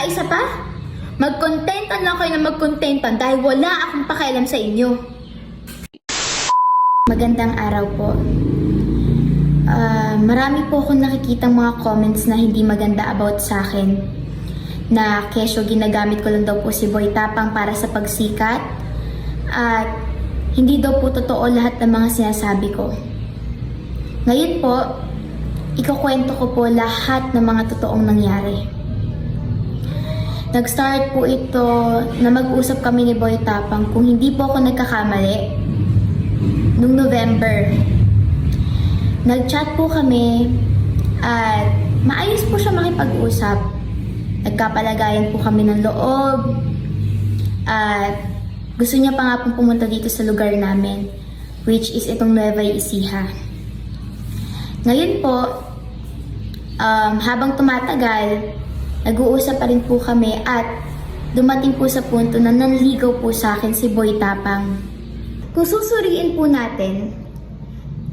Saka isa pa, magkontentan lang kayo na magkontentan dahil wala akong pakialam sa inyo. Magandang araw po. Marami po akong nakikitang mga comments na hindi maganda about sa akin. Na kesyo ginagamit ko lang daw po si Boy Tapang para sa pagsikat. At hindi daw po totoo lahat ng mga sinasabi ko. Ngayon po, ikukwento ko po lahat ng mga totoong nangyari. Nag-start po ito na mag-usap kami ni Boy Tapang kung hindi po ako nagkakamali noong November. Nag-chat po kami at maayos po siya makipag-usap. Nagkapalagayan po kami ng loob at gusto niya pa nga pong pumunta dito sa lugar namin, which is itong Nueva Ecija. Ngayon po, habang tumatagal, nag-uusap pa rin po kami at dumating po sa punto na nanligaw po sa akin si Boy Tapang. Kung susuriin po natin,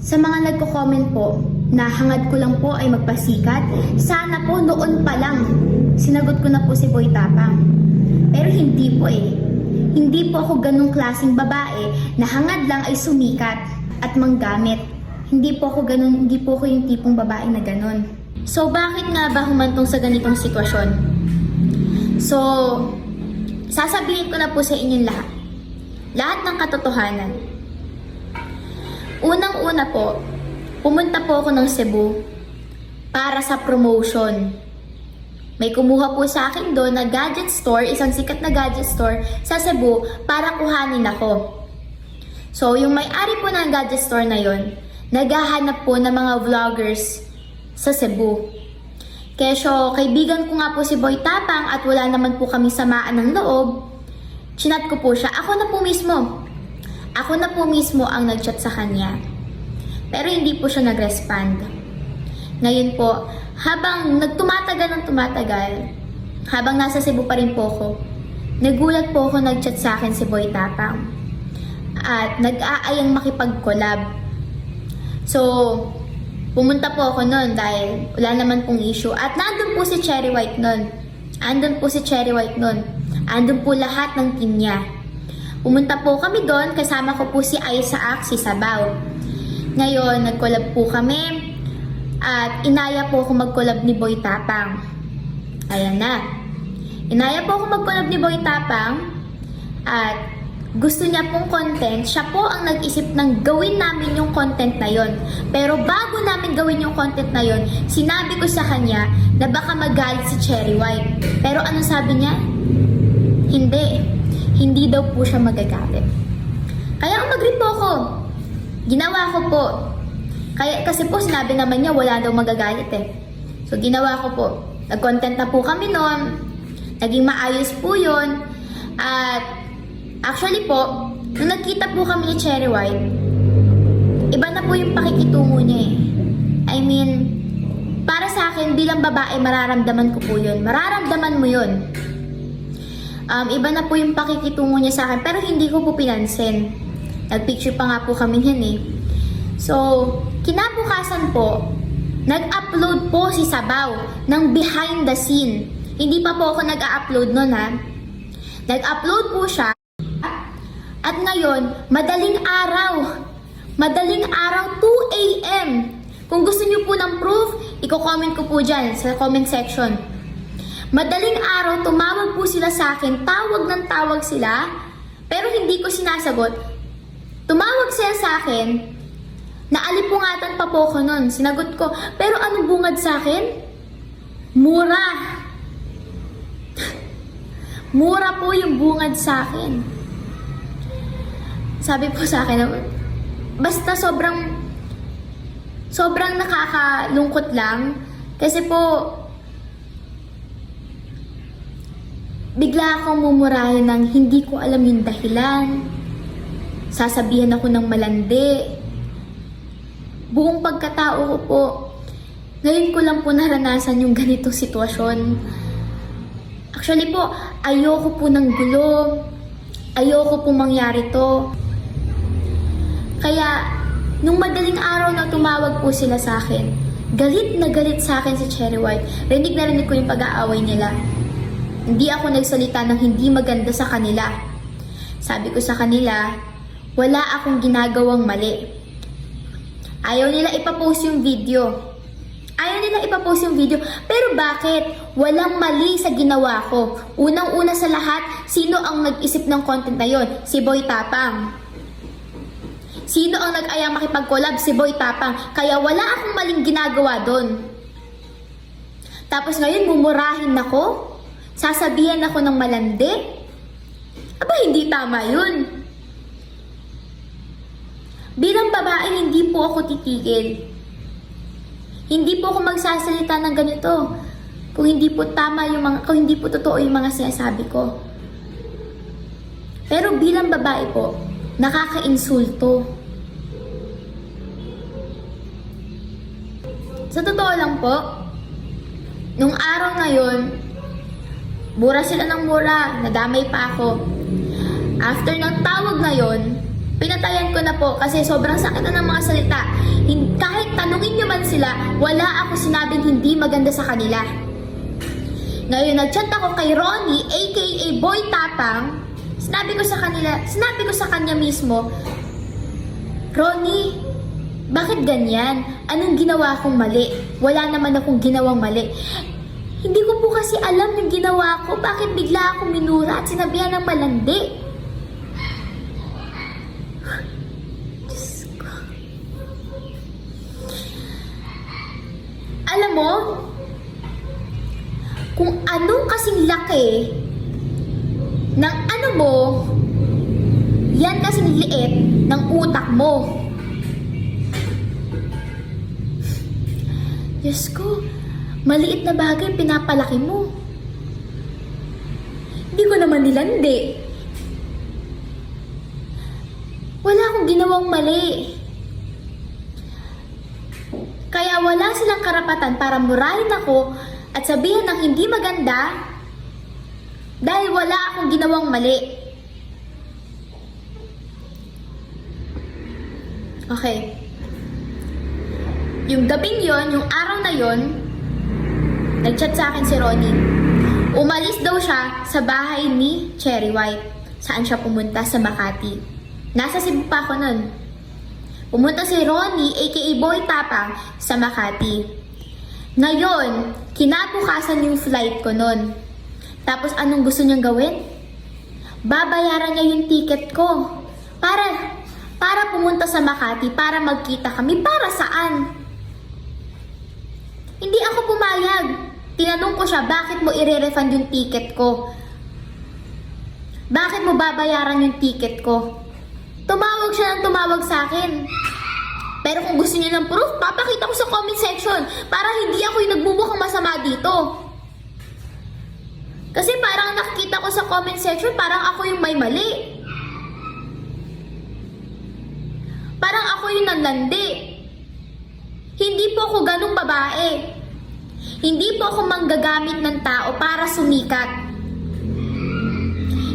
sa mga nagko-comment po na hangad ko lang po ay magpasikat, sana po noon pa lang sinagot ko na po si Boy Tapang. Pero hindi po eh. Hindi po ako ganung klaseng babae na hangad lang ay sumikat at manggamit. Hindi po ako ganun, hindi po ako yung tipong babae na ganun. So bakit nga ba humantong sa ganitong sitwasyon? So, sasabihin ko na po sa inyong lahat. Lahat ng katotohanan. Unang-una po, pumunta po ako ng Cebu para sa promotion. May kumuha po sa akin doon na gadget store, isang sikat na gadget store sa Cebu para kuhanin ako. So, yung may-ari po ng gadget store na yon, naghahanap po ng mga vloggers sa Cebu. Kesyo, kaibigan ko nga po si Boy Tapang at wala naman po kami samaan ng loob. Chinat ko po siya. Ako na po mismo ang nag-chat sa kanya. Pero hindi po siya nag-respond. Ngayon po, habang tumatagal, habang nasa Cebu pa rin po ako, nagulat po ako nag-chat sa akin si Boy Tapang. At nag-aayang makipag-collab. So, pumunta po ako noon dahil wala naman pong issue. At nandun po si Cherry White noon. Andun po lahat ng team niya. Pumunta po kami doon, kasama ko po si Isaac, si Sabaw. Ngayon, nag-collab po kami at inaya po ako mag-collab ni Boy Tapang. Ayan na. Inaya po ako mag-collab ni Boy Tapang at gusto niya pong content. Siya po ang nag-isip ng gawin namin yung content na yon. Pero bago namin gawin yung content na yon, sinabi ko sa kanya na baka magalit si Cherry White. Pero anong sabi niya? Hindi daw po siya magagalit. Kaya umagri po ako. Ginawa ko po. Kasi po sinabi naman niya wala daw magagalit eh. So ginawa ko po. Nag-content na po kami noon. Naging maayos po yun. At actually po, nung nagkita po kami ni Cherry White, iba na po yung pakikitungo niya eh. I mean, para sa akin bilang babae, mararamdaman ko po yun. Mararamdaman mo yun. Iba na po yung pakikitungo niya sa akin, pero hindi ko po pinansin. Nag-picture pa nga po kami yan eh. So, kinabukasan po, nag-upload po si Sabaw ng behind the scene. Hindi pa po ako nag-upload nun ha. Nag-upload po siya. At ngayon, madaling araw, 2 a.m. Kung gusto niyo po ng proof, i-comment ko po dyan sa comment section. Madaling araw, tumawag po sila sa akin, tawag ng tawag sila, pero hindi ko sinasagot. Tumawag sila sa akin, naalipungatan pa po ako nun. Sinagot ko, pero ano bungad sa akin? Mura. Mura po yung bungad sa akin. Sabi po sa akin, basta sobrang nakakalungkot lang. Kasi po, bigla akong mumurahin ng hindi ko alam yung dahilan. Sasabihan ako ng malandi. Buong pagkatao ko po, ngayon ko lang po naranasan yung ganitong sitwasyon. Actually po, ayoko po ng gulo. Ayoko po mangyari to. Kaya, nung madaling araw na tumawag po sila sa akin, galit na galit sa akin si Cherry White. Rinig na rinig ko yung pag-aaway nila. Hindi ako nagsalita ng hindi maganda sa kanila. Sabi ko sa kanila, wala akong ginagawang mali. Ayaw nila ipapost yung video. Pero bakit? Walang mali sa ginawa ko. Unang-una sa lahat, sino ang nag-isip ng content na yon? Si Boy Tapang. Sino ang nag-ayang makipag-collab? Si Boy Tapang. Kaya wala akong maling ginagawa doon. Tapos ngayon, mumurahin ako? Sasabihan ako ng malandi? Aba, hindi tama yun. Bilang babae, hindi po ako titigil. Hindi po ako magsasalita ng ganito kung hindi po totoo yung mga sinasabi ko. Pero bilang babae po, nakaka-insulto. Sa totoo lang po, nung araw na yun, mura sila ng mura, nadamay pa ako. After ng tawag na yun, pinatayan ko na po kasi sobrang sakit na ng mga salita. Kahit tanungin nyo man sila, wala ako sinabing hindi maganda sa kanila. Ngayon, nag-chat ako kay Ronnie, aka Boy Tapang. Sinabi ko sa kanya mismo, Ronnie, bakit ganyan? Anong ginawa kong mali? Wala naman akong ginawang mali. Hindi ko po kasi alam yung ginawa ko. Bakit bigla akong minura at sinabihan ng malandi? Alam mo, kung anong kasing laki ng ano mo, yan kasing liit ng utak mo. Diyos ko, maliit na bagay pinapalaki mo. Hindi ko naman nilandi. Wala akong ginawang mali. Kaya wala silang karapatan para murahin ako at sabihin ng hindi maganda dahil wala akong ginawang mali. Okay. Yung gabing yon, yung araw na yon, nag-chat sa akin si Ronnie. Umalis daw siya sa bahay ni Cherry White. Saan siya pumunta? Sa Makati. Nasa Cebu pa ako nun. Pumunta si Ronnie, aka Boy Tapang, sa Makati. Ngayon, kinabukasan yung flight ko nun. Tapos anong gusto niyang gawin? Babayaran niya yung ticket ko. Para pumunta sa Makati, para magkita kami. Para saan? Hindi ako pumayag. Tinanong ko siya, bakit mo i-refund yung ticket ko? Bakit mo babayaran yung ticket ko? Tumawag siya ng tumawag sa akin. Pero kung gusto niya ng proof, papakita ko sa comment section para hindi ako yung nagmumukhang masama dito. Kasi parang nakikita ko sa comment section, parang ako yung may mali. Parang ako yung nanlandi. Hindi po ako ganung babae. Hindi po ako manggagamit ng tao para sumikat.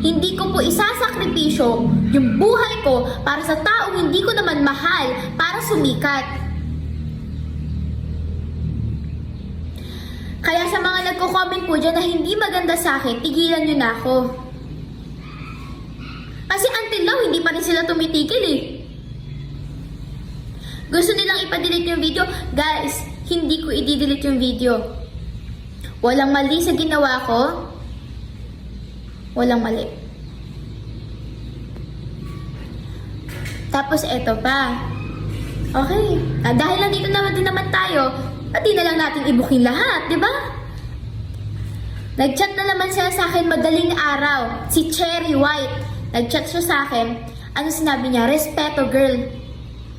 Hindi ko po isasakripisyo yung buhay ko para sa taong hindi ko naman mahal para sumikat. Kaya sa mga nagko-comment po dyan na hindi maganda sa akin, tigilan nyo na ako. Kasi until now, hindi pa rin sila tumitigil eh. Gusto nilang ipa-delete yung video? Guys, hindi ko i-delete yung video. Walang mali sa ginawa ko. Walang mali. Tapos eto pa. Okay. Dahil nandito naman din naman tayo, pati na lang natin i-booking lahat, di ba? Nag-chat na naman siya sa akin madaling araw. Si Cherry White. Nag-chat siya sa akin. Ano sinabi niya? Respeto, girl.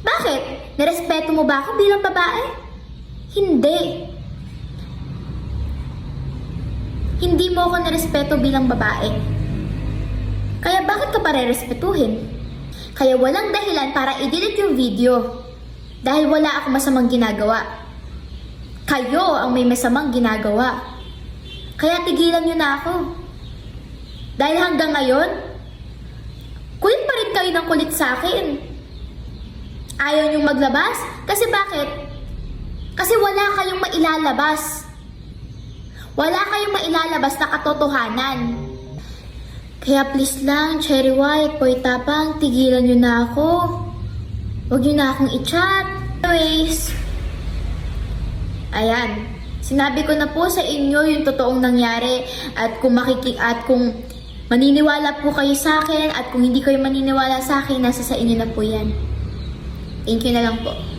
Bakit? Nirespeto mo ba ako bilang babae? Hindi. Hindi mo ako nirespeto bilang babae. Kaya bakit ka pa re-respetuhin? Kaya walang dahilan para i-delete yung video. Dahil wala ako masamang ginagawa. Kayo ang may masamang ginagawa. Kaya tigilan nyo na ako. Dahil hanggang ngayon, kulit pa rin kayo ng kulit sa akin. Ayaw nyong maglabas? Kasi bakit? Kasi wala kayong mailalabas. wala kayong mailalabas na katotohanan. Kaya please lang, Cherry White, Boy Tapang, tigilan nyo na ako. Huwag nyo na akong i-chat. Anyways, ayan. Sinabi ko na po sa inyo yung totoong nangyari at kung maniniwala po kayo sa akin at kung hindi kayo maniniwala sa akin, nasa sa inyo na po yan. Thank you na lang po.